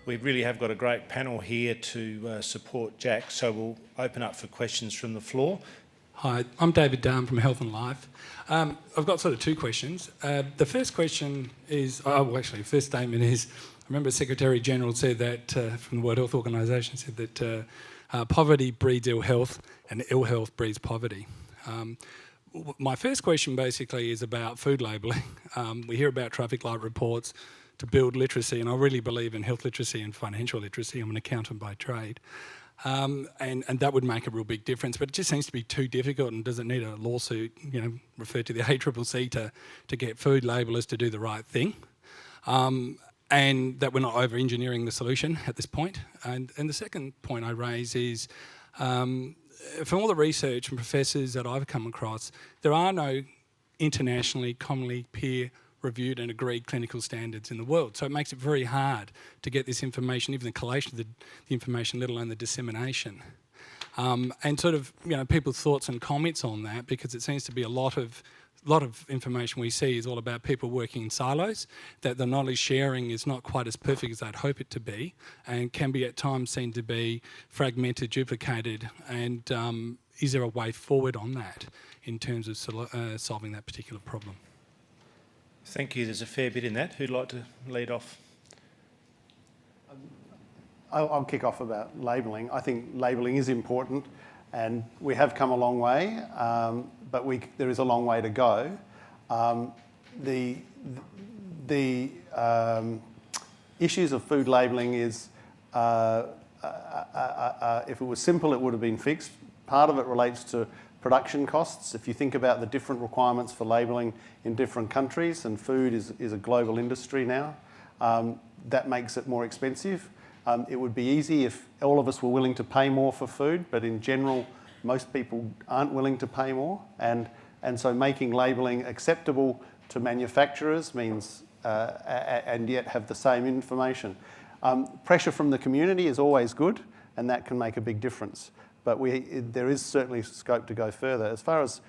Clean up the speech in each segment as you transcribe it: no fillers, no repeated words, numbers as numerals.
we really have got a great panel here to support Jack, so we'll open up for questions from the floor. Hi, I'm David Darm from Health and Life. I've got sort of two questions. The first question is, first statement is, I remember Secretary General said that, from the World Health Organisation, said that poverty breeds ill health and ill health breeds poverty. My first question basically is about food labelling. We hear about traffic light reports to build literacy, and I really believe in health literacy and financial literacy. I'm an accountant by trade. And that would make a real big difference, but it just seems to be too difficult, and does it need a lawsuit, refer to the ACCC to get food labellers to do the right thing, and that we're not over-engineering the solution at this point. And the second point I raise is, from all the research and professors that I've come across, there are no internationally commonly peer-reviewed and agreed clinical standards in the world. So it makes it very hard to get this information, even the collation of the information, let alone the dissemination. And sort of, people's thoughts and comments on that, because it seems to be a lot of information we see is all about people working in silos, that the knowledge sharing is not quite as perfect as I'd hope it to be, and can be at times seen to be fragmented, duplicated, and is there a way forward on that in terms of solving that particular problem? Thank you. There's a fair bit in that. Who'd like to lead off? I'll kick off about labelling. I think labelling is important, and we have come a long way, but there is a long way to go. The issues of food labelling is, if it was simple, it would have been fixed. Part of it relates to production costs. If you think about the different requirements for labelling in different countries, and food is a global industry now, that makes it more expensive. It would be easy if all of us were willing to pay more for food, but in general, most people aren't willing to pay more. And so making labelling acceptable to manufacturers means, and yet have the same information. Pressure from the community is always good, and that can make a big difference. But there is certainly scope to go further. As far as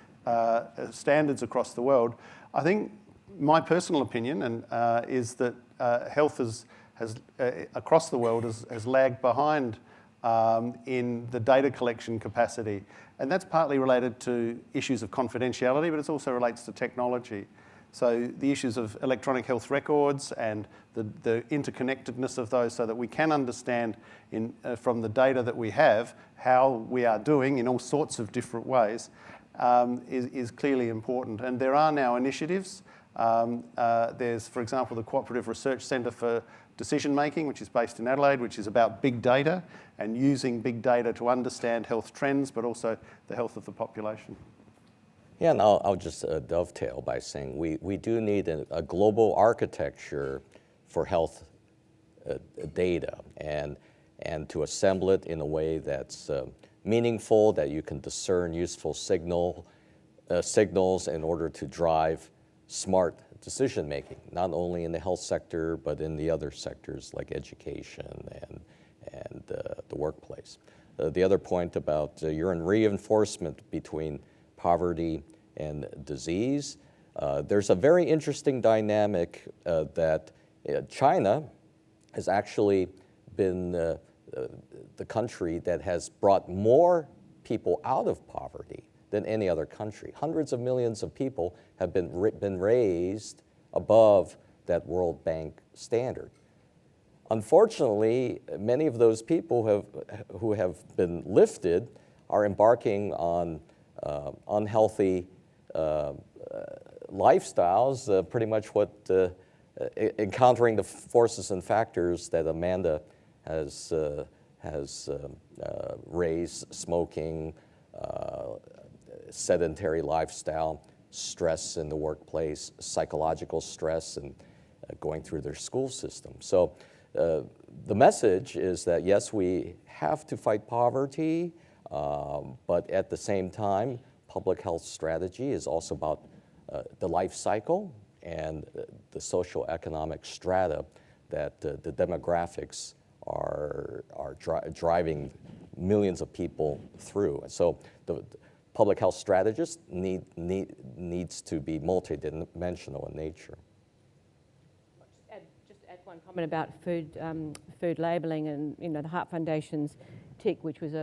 standards across the world, I think my personal opinion is that health has across the world has lagged behind in the data collection capacity. And that's partly related to issues of confidentiality, but it also relates to technology. So the issues of electronic health records and the interconnectedness of those, so that we can understand from the data that we have how we are doing in all sorts of different ways, is clearly important. And there are now initiatives. There's, for example, the Cooperative Research Centre for Decision Making, which is based in Adelaide, which is about big data and using big data to understand health trends, but also the health of the population. Yeah, and I'll just dovetail by saying we do need a global architecture for health data, and to assemble it in a way that's meaningful, that you can discern useful signals in order to drive smart decision making, not only in the health sector, but in the other sectors like education and the workplace. The other point about urine reinforcement between poverty and disease, there's a very interesting dynamic that China has actually been the country that has brought more people out of poverty than any other country. Hundreds of millions of people have been raised above that World Bank standard. Unfortunately, many of those people who have been lifted are embarking on unhealthy lifestyles, pretty much what encountering the forces and factors that Amanda has raised: smoking, sedentary lifestyle, stress in the workplace, psychological stress, and going through their school system. So the message is that yes, we have to fight poverty, but at the same time, public health strategy is also about the life cycle and the social economic strata that the demographics are driving millions of people through. So the public health strategist needs to be multidimensional in nature. Just add one comment about food labelling, and the Heart Foundation's TIC, which was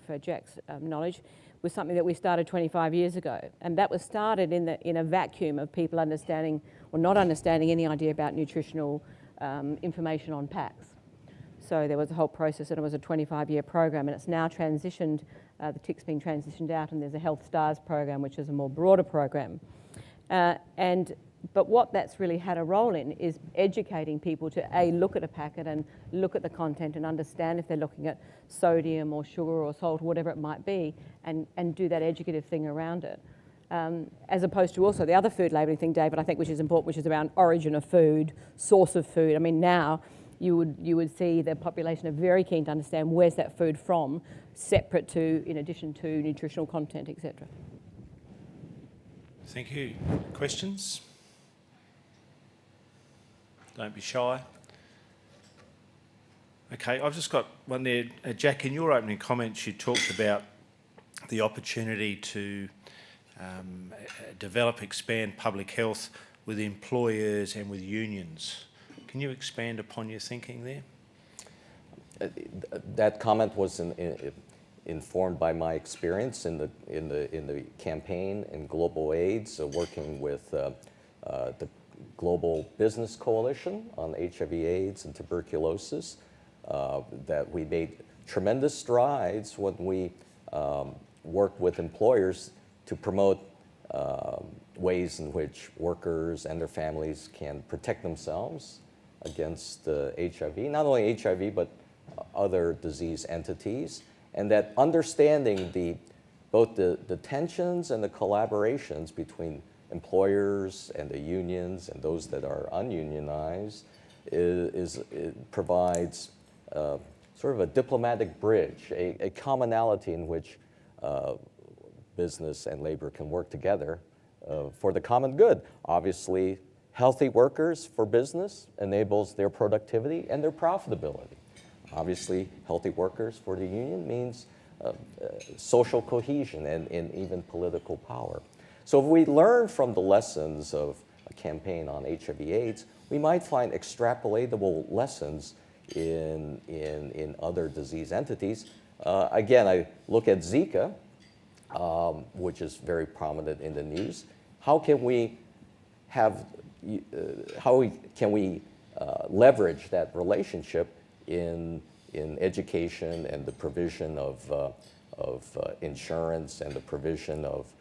for Jack's knowledge, was something that we started 25 years ago, and that was started in a vacuum of people understanding or not understanding any idea about nutritional information on packs. So there was a whole process, and it was a 25-year program, and it's now transitioned. The TIC's being transitioned out, and there's a Health Stars program, which is a more broader program. But what that's really had a role in is educating people to look at a packet and look at the content and understand if they're looking at sodium or sugar or salt, whatever it might be, and do that educative thing around it. As opposed to also the other food labelling thing, David, I think, which is important, which is around origin of food, source of food. I mean, now you would see the population are very keen to understand where's that food from, separate to, in addition to nutritional content, etc. Thank you. Questions? Don't be shy. Okay, I've just got one there. Jack, in your opening comments, you talked about the opportunity to develop, expand public health with employers and with unions. Can you expand upon your thinking there? That comment was informed by my experience in the campaign in global AIDS, working with the Global Business Coalition on HIV/AIDS and tuberculosis. That we made tremendous strides when we worked with employers to promote ways in which workers and their families can protect themselves against HIV, not only HIV, but other disease entities, and that understanding both the tensions and the collaborations between employers and the unions and those that are ununionized it provides sort of a diplomatic bridge, a commonality in which business and labor can work together for the common good. Obviously, healthy workers for business enables their productivity and their profitability. Obviously, healthy workers for the union means social cohesion and even political power. So if we learn from the lessons of a campaign on HIV/AIDS, we might find extrapolatable lessons in other disease entities. Again, I look at Zika, which is very prominent in the news. How can we leverage that relationship in education and the provision of insurance and the provision of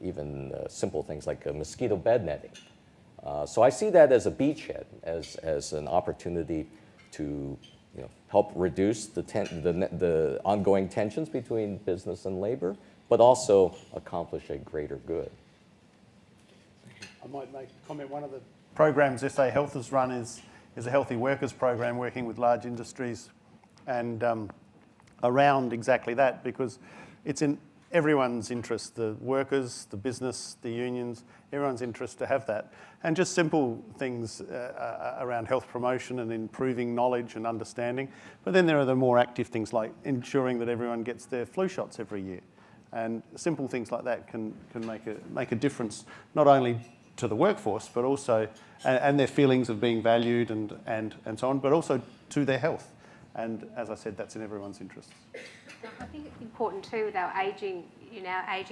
even simple things like mosquito bed netting. So I see that as a beachhead, as an opportunity to help reduce the ongoing tensions between business and labor, but also accomplish a greater good. I might make a comment. One of the programs SA Health has run is a healthy workers program working with large industries and around exactly that, because it's in everyone's interest, the workers, the business, the unions, everyone's interest to have that. And just simple things around health promotion and improving knowledge and understanding. But then there are the more active things like ensuring that everyone gets their flu shots every year. And simple things like that can make a difference, not only to the workforce, but also, and their feelings of being valued and so on, but also to their health. And as I said, that's in everyone's interests. I think it's important too with our ageing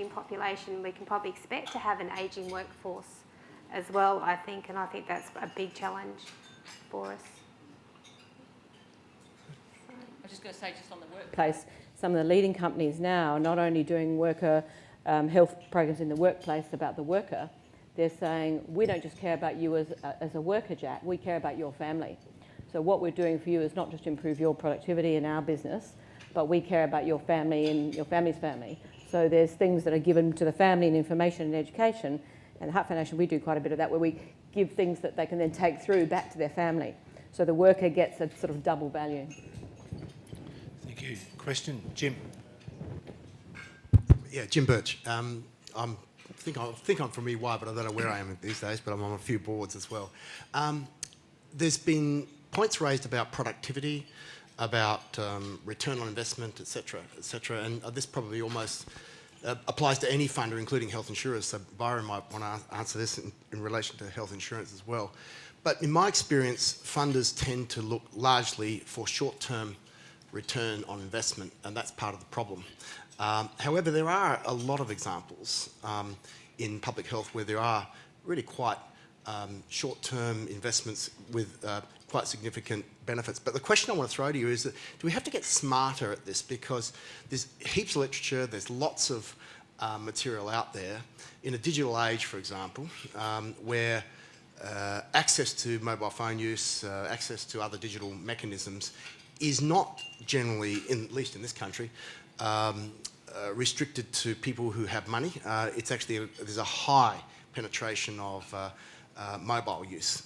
population. We can probably expect to have an ageing workforce as well, I think, and I think that's a big challenge for us. I was just going to say, just on the workplace, some of the leading companies now are not only doing worker health programs in the workplace about the worker, they're saying, we don't just care about you as a worker, Jack, we care about your family. So what we're doing for you is not just improve your productivity in our business, but we care about your family and your family's family. So there's things that are given to the family and information and education. And the Heart Foundation, we do quite a bit of that, where we give things that they can then take through back to their family. So the worker gets a sort of double value. Thank you. Question, Jim. Yeah, Jim Birch. I think I'm from EY, but I don't know where I am these days, but I'm on a few boards as well. There's been points raised about productivity, about return on investment, et cetera, and this probably almost applies to any funder, including health insurers. So Byron might want to answer this in relation to health insurance as well. But in my experience, funders tend to look largely for short-term return on investment, and that's part of the problem. However, there are a lot of examples in public health where there are really quite short-term investments with quite significant benefits. But the question I want to throw to you is that do we have to get smarter at this? Because there's heaps of literature, there's lots of material out there. In a digital age, for example, where access to mobile phone use, access to other digital mechanisms is not generally, at least in this country, restricted to people who have money. It's actually, there's a high penetration of mobile use.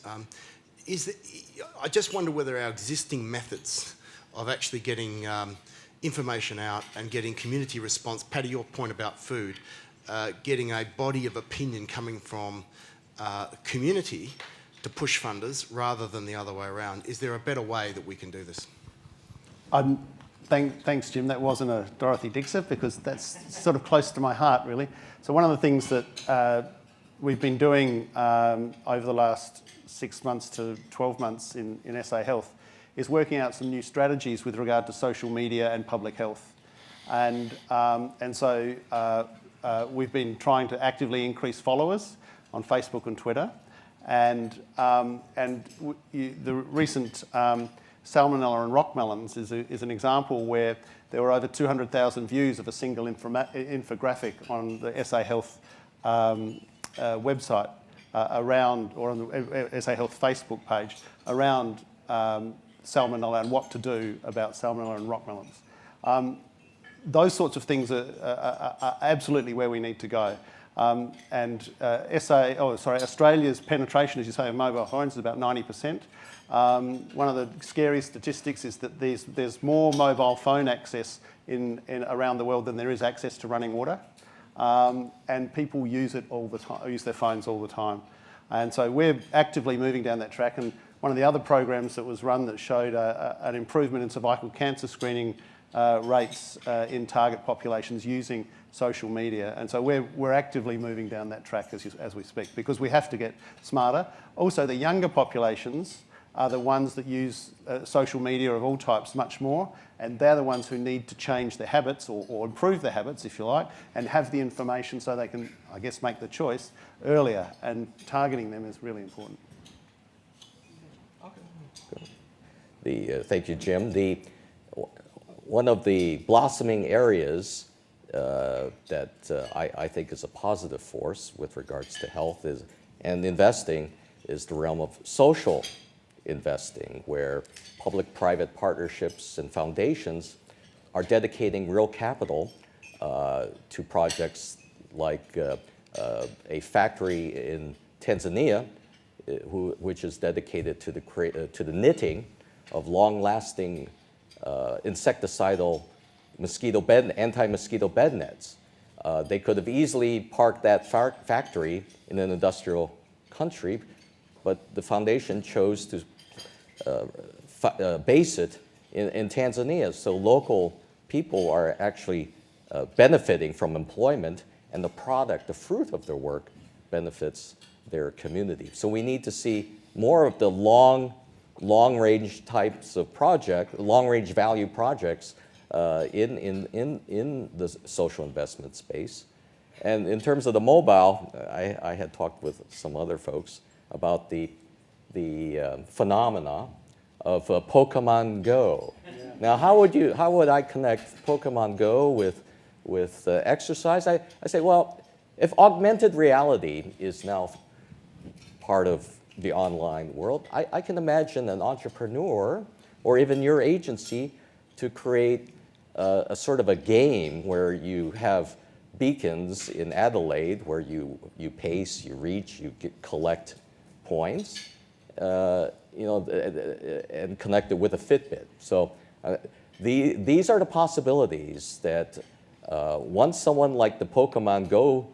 I just wonder whether our existing methods of actually getting information out and getting community response, Paddy, your point about food, getting a body of opinion coming from community to push funders rather than the other way around. Is there a better way that we can do this? Thanks, Jim. That wasn't a Dorothy Dixer because that's sort of close to my heart, really. So one of the things that we've been doing over the last 6 months to 12 months in SA Health is working out some new strategies with regard to social media and public health. And so we've been trying to actively increase followers on Facebook and Twitter. And the recent salmonella and rock melons is an example where there were over 200,000 views of a single infographic on the SA Health website around, or on the SA Health Facebook page, around salmonella and what to do about salmonella and rock melons. Those sorts of things are absolutely where we need to go. Australia's penetration, as you say, of mobile phones is about 90%. One of the scariest statistics is that there's more mobile phone access in around the world than there is access to running water. And people use it all the time, use their phones all the time. And so we're actively moving down that track. And one of the other programs that was run that showed an improvement in cervical cancer screening rates in target populations using social media. And so we're actively moving down that track as we speak, because we have to get smarter. Also, the younger populations are the ones that use social media of all types much more, and they're the ones who need to change their habits or improve their habits, if you like, and have the information so they can, I guess, make the choice earlier, and targeting them is really important. Thank you, Jim. One of the blossoming areas that I think is a positive force with regards to health and investing is the realm of social investing, where public-private partnerships and foundations are dedicating real capital to projects like a factory in Tanzania, which is dedicated to the knitting of long-lasting insecticidal anti-mosquito bed nets. They could have easily parked that factory in an industrial country, but the foundation chose to base it in Tanzania. So local people are actually benefiting from employment, and the fruit of their work benefits their community. So we need to see more of the long-range types of long-range value projects in the social investment space. And in terms of the mobile, I had talked with some other folks about the phenomena of Pokemon Go. Yeah. Now, how would I connect Pokemon Go with exercise? I say, well, if augmented reality is now part of the online world, I can imagine an entrepreneur or even your agency to create a sort of a game where you have beacons in Adelaide where you pace, you reach, you collect points, and connect it with a Fitbit. So these are the possibilities that once someone like the Pokemon Go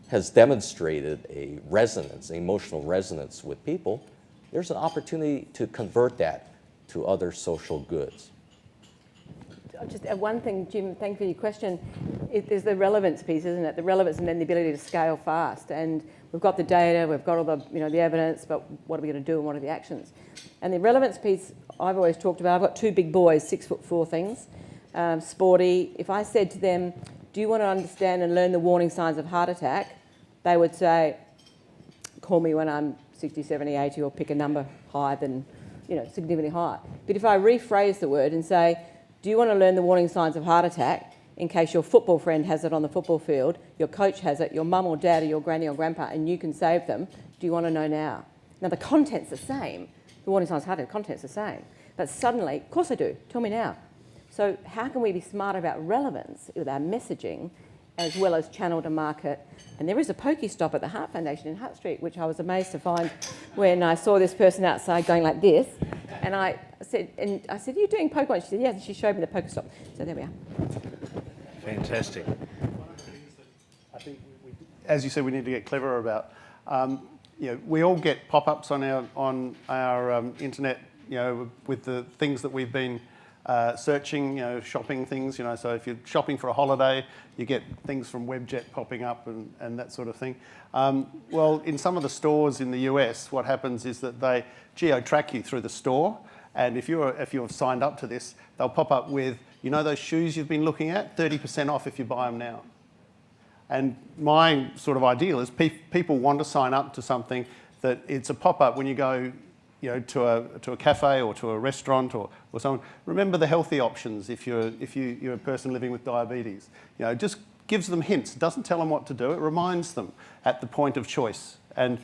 has demonstrated a resonance, an emotional resonance with people, there's an opportunity to convert that to other social goods. I'll just add one thing, Jim, thank you for your question. there's the relevance piece, isn't it? The relevance and then the ability to scale fast. And we've got the data, we've got all the, the evidence, but what are we going to do and what are the actions? And the relevance piece I've always talked about, I've got 2 big boys, 6'4" things, sporty. If I said to them, do you want to understand and learn the warning signs of heart attack? They would say, call me when I'm 60, 70, 80, or pick a number higher than, significantly higher. But if I rephrase the word and say, do you want to learn the warning signs of heart attack in case your football friend has it on the football field, your coach has it, your mum or dad or your granny or grandpa, and you can save them, do you want to know now? Now, the content's the same. The warning signs of heart attack, the content's the same. But suddenly, of course I do, tell me now. So how can we be smart about relevance with our messaging as well as channel to market? And there is a pokey stop at the Heart Foundation in Hutt Street, which I was amazed to find when I saw this person outside going like this. And I said, are you doing poke? She said, yes. And she showed me the poker stop. So there we are. Fantastic. I think, as you said, we need to get cleverer about. We all get pop-ups on our internet, with the things that we've been searching, shopping things, so if you're shopping for a holiday, you get things from Webjet popping up and that sort of thing. Well, in some of the stores in the US, what happens is that they geo-track you through the store, and if you've signed up to this, they'll pop up with, those shoes you've been looking at, 30% off if you buy them now. And my sort of ideal is people want to sign up to something that it's a pop-up when you go to a cafe or to a restaurant or someone. Remember the healthy options if you're a person living with diabetes. Just gives them hints. Doesn't tell them what to do. It reminds them at the point of choice. And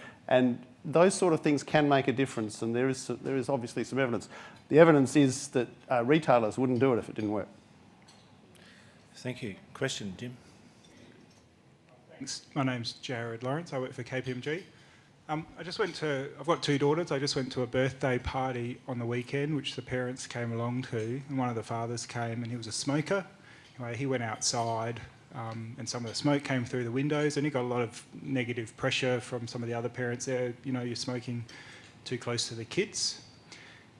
those sort of things can make a difference. And there is obviously some evidence. The evidence is that retailers wouldn't do it if it didn't work. Thank you. Question, Jim. Thanks. My name's Jared Lawrence. I work for KPMG. I've got 2 daughters. I just went to a birthday party on the weekend, which the parents came along to, and one of the fathers came, and he was a smoker. Anyway, he went outside, and some of the smoke came through the windows, and he got a lot of negative pressure from some of the other parents there. You're smoking too close to the kids.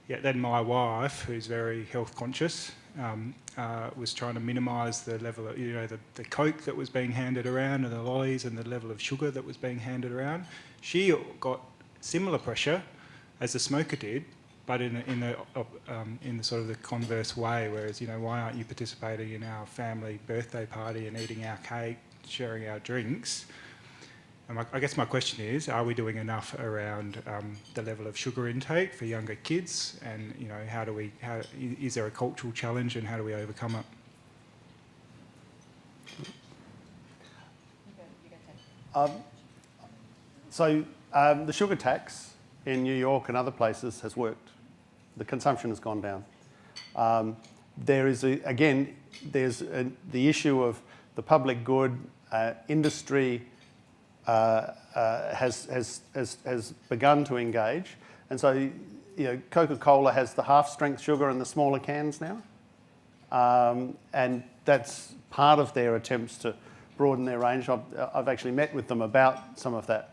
Yeah, then my wife, who's very health conscious, was trying to minimise the level of, the coke that was being handed around and the lollies and the level of sugar that was being handed around. She got similar pressure as the smoker did, but in the sort of the converse way. Whereas, why aren't you participating in our family birthday party and eating our cake, sharing our drinks? And I guess my question is, are we doing enough around the level of sugar intake for younger kids? And is there a cultural challenge, and how do we overcome it? The sugar tax in New York and other places has worked. The consumption has gone down. There's the issue of the public good, industry has begun to engage, and so Coca-Cola has the half-strength sugar in the smaller cans now, and that's part of their attempts to broaden their range. I've actually met with them about some of that,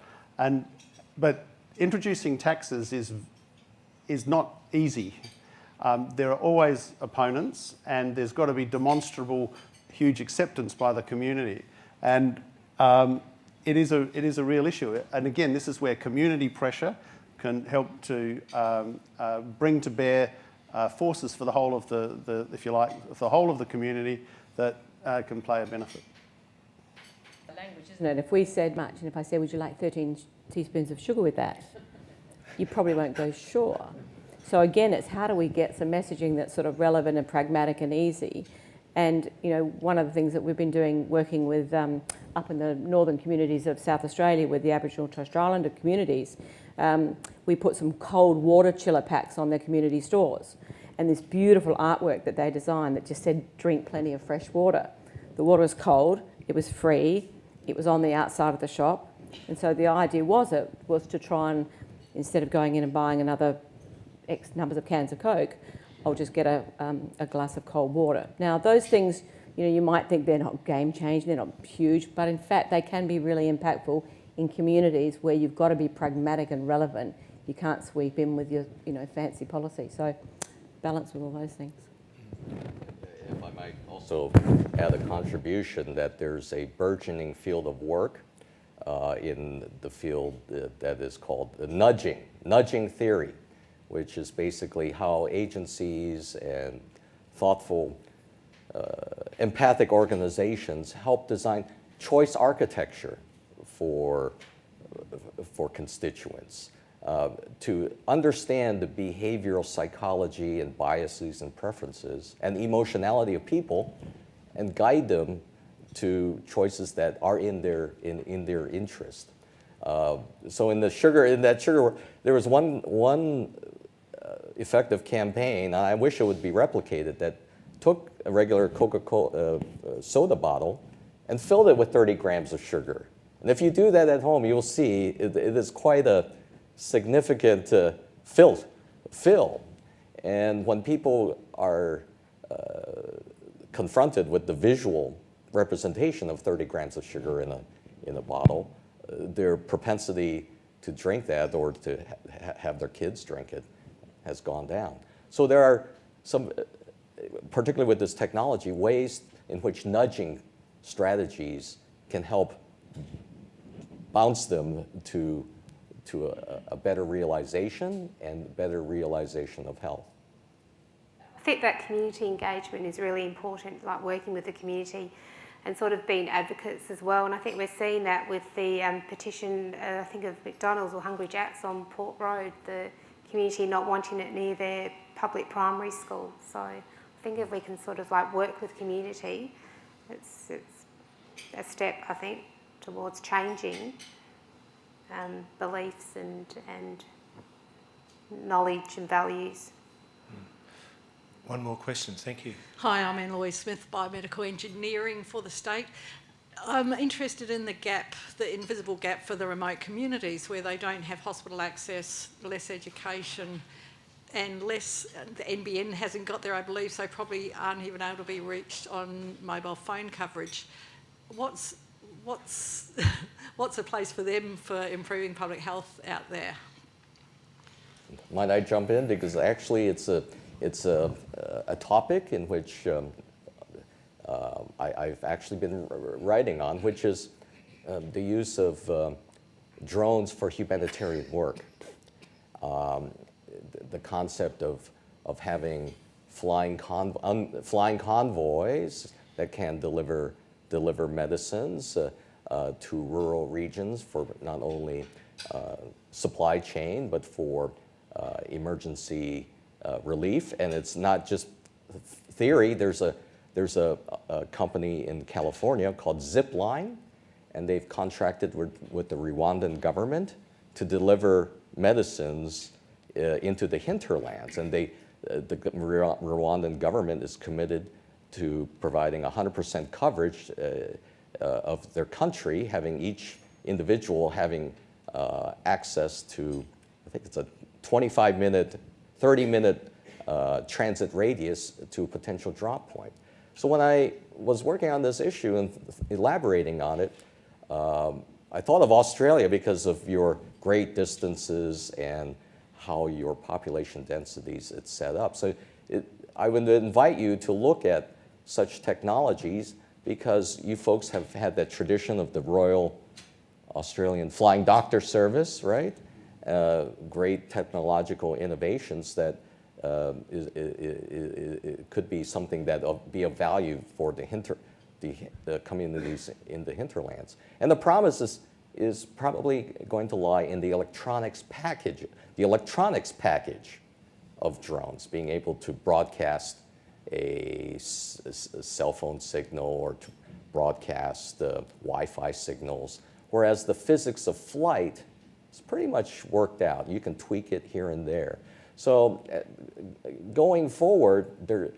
but introducing taxes is not easy. There are always opponents, and there's got to be demonstrable, huge acceptance by the community, and it is a real issue. And again, this is where community pressure can help to bring to bear forces for the whole of the if you like, for the whole of the community that can play a benefit. Language, isn't it? If we said much, and if I said, would you like 13 teaspoons of sugar with that? You probably won't go sure. So again, it's how do we get some messaging that's sort of relevant and pragmatic and easy. And one of the things that we've been doing, working with up in the northern communities of South Australia with the Aboriginal and Torres Strait Islander communities, we put some cold water chiller packs on their community stores, and this beautiful artwork that they designed that just said, drink plenty of fresh water. The water was cold, it was free, it was on the outside of the shop, and so the idea was to try and, instead of going in and buying another X numbers of cans of Coke, I'll just get a glass of cold water. Now, those things, you might think they're not game-changing, they're not huge, but in fact, they can be really impactful in communities where you've got to be pragmatic and relevant. You can't sweep in with your, fancy policy. So, balance with all those things. If I might might also add a contribution that there's a burgeoning field of work in the field that is called nudging theory, which is basically how agencies and thoughtful, empathic organizations help design choice architecture for constituents. To understand the behavioral psychology and biases and preferences and emotionality of people and guide them to choices that are in their interest. So in that sugar, there was one effective campaign, and I wish it would be replicated, that took a regular Coca-Cola soda bottle and filled it with 30 grams of sugar. And if you do that at home, you'll see it is quite a significant fill. And when people are confronted with the visual representation of 30 grams of sugar in a bottle, their propensity to drink that or to have their kids drink it has gone down. So there are some, particularly with this technology, ways in which nudging strategies can help bounce them to a better realization and better realization of health. I think that community engagement is really important, like working with the community and sort of being advocates as well. And I think we're seeing that with the petition, I think of McDonald's or Hungry Jack's on Port Road, the community not wanting it near their public primary school. So I think if we can sort of like work with community, it's a step, I think, towards changing beliefs and knowledge and values. One more question, thank you. Hi, I'm Anne-Louise Smith, Biomedical Engineering for the state. I'm interested in the gap, the invisible gap for the remote communities where they don't have hospital access, less education and less, the NBN hasn't got there, I believe, so probably aren't even able to be reached on mobile phone coverage. What's a place for them for improving public health out there? Might I jump in? Because actually it's a topic in which I've actually been writing on, which is the use of drones for humanitarian work. The concept of having flying convoys that can deliver medicines to rural regions for not only supply chain but for emergency relief. And it's not just theory. There's a company in California called Zipline, and they've contracted with the Rwandan government to deliver medicines into the hinterlands. And the Rwandan government is committed to providing 100% coverage of their country, having each individual having access to, I think it's a 25-minute, 30-minute transit radius to a potential drop point. So when I was working on this issue and elaborating on it, I thought of Australia because of your great distances and how your population densities it's set up. So I would invite you to look at such technologies because you folks have had that tradition of the Royal Australian Flying Doctor Service, right? Great technological innovations that it could be something that will be of value for the communities in the hinterlands. And the promise is probably going to lie in the electronics package of drones, being able to broadcast a cell phone signal or to broadcast Wi-Fi signals, whereas the physics of flight is pretty much worked out. You can tweak it here and there. So going forward, there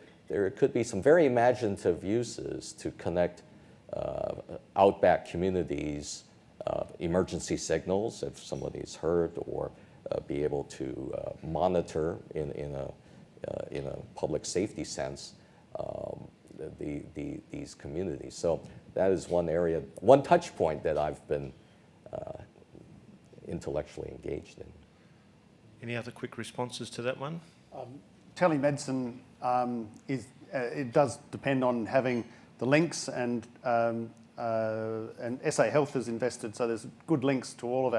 could be some very imaginative uses to connect outback communities, emergency signals if somebody's hurt, or be able to monitor in a public safety sense these communities. So that is one area, one touch point that I've been intellectually engaged in. Any other quick responses to that one? Telemedicine it does depend on having the links, and SA Health has invested, so there's good links to all of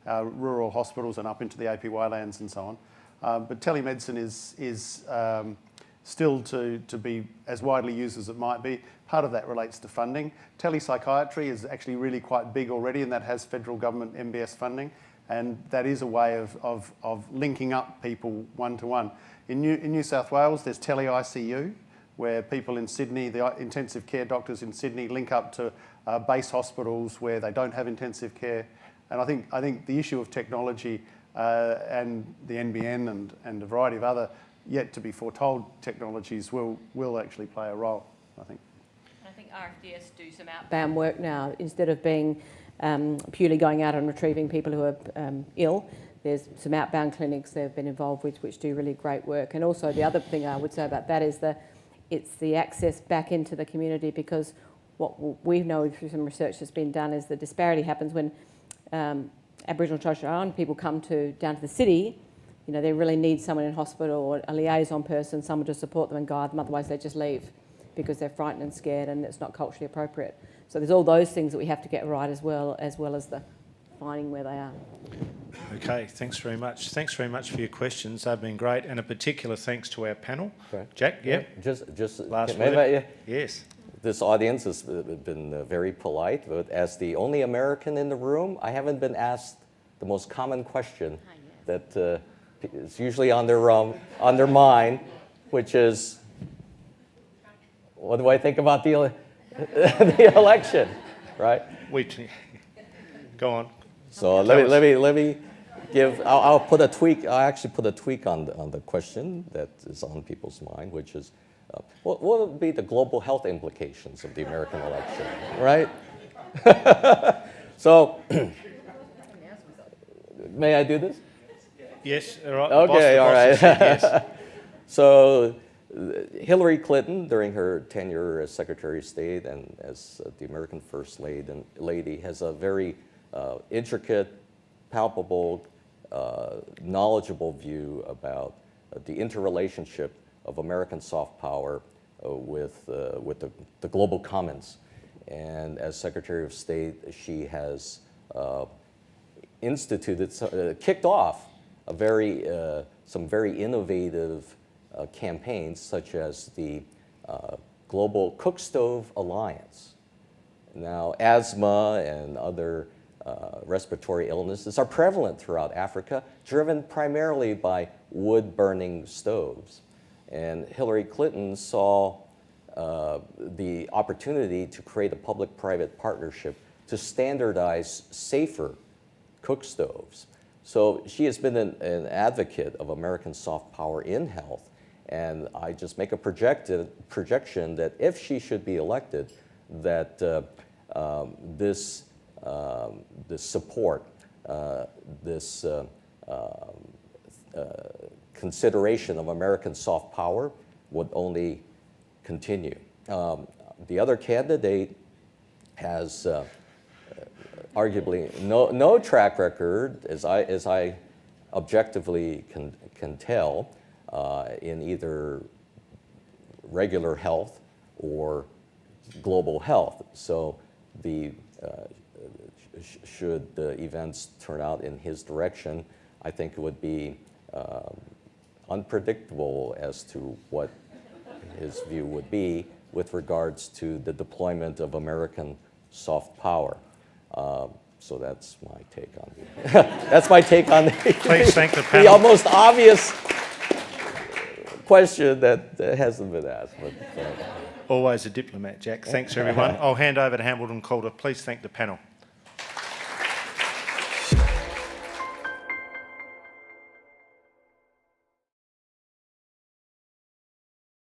our rural hospitals and up into the APY lands and so on. But telemedicine is still to be as widely used as it might be. Part of that relates to funding. Telepsychiatry is actually really quite big already, and that has federal government MBS funding, and that is a way of linking up people one-to-one. In New South Wales, there's Tele-ICU, where people in Sydney, the intensive care doctors in Sydney, link up to base hospitals where they don't have intensive care. And I think the issue of technology and the NBN and a variety of other yet to be foretold technologies will actually play a role, I think. I think RFDS do some outbound work now. Instead of being purely going out and retrieving people who are ill, there's some outbound clinics they've been involved with which do really great work. And also the other thing I would say about that is it's the access back into the community, because what we know through some research that's been done is the disparity happens when Aboriginal and Torres Strait Islander people come down to the city. You know, they really need someone in hospital or a liaison person, someone to support them and guide them, otherwise they just leave because they're frightened and scared and it's not culturally appropriate. So there's all those things that we have to get right as well as the finding where they are. Okay, thanks very much. Thanks very much for your questions. They've been great, and a particular thanks to our panel. Right. Jack, yeah? Just last word. word. Yes. This audience has been very polite, but as the only American in the room, I haven't been asked the most common question that is usually on their mind, which is, what do I think about the election, right? Go on. So let me give. I'll put a tweak. I'll actually put a tweak on the question that is on people's mind, which is, what would be the global health implications of the American election, right? So, may I do this? Yes. All right. Okay. All right. Yes. So, Hillary Clinton, during her tenure as Secretary of State and as the American First Lady, has a very intricate, palpable, knowledgeable view about the interrelationship of American soft power with the global commons. And as Secretary of State, she has kicked off some very innovative campaigns, such as the Global Cook Stove Alliance. Now, asthma and other respiratory illnesses are prevalent throughout Africa, driven primarily by wood-burning stoves. And Hillary Clinton saw the opportunity to create a public-private partnership to standardize safer cook stoves. So she has been an advocate of American soft power in health, and I just make a projection that if she should be elected, that this support, this consideration of American soft power would only continue. The other candidate has arguably no track record, as I objectively can tell, in either regular health or global health. So should the events turn out in his direction, I think it would be unpredictable as to what his view would be with regards to the deployment of American soft power. So that's my take on Please thank the panel. The almost obvious question that hasn't been asked. But, Always a diplomat, Jack. Thanks, everyone. I'll hand over to Hamilton Calder. Please thank the panel.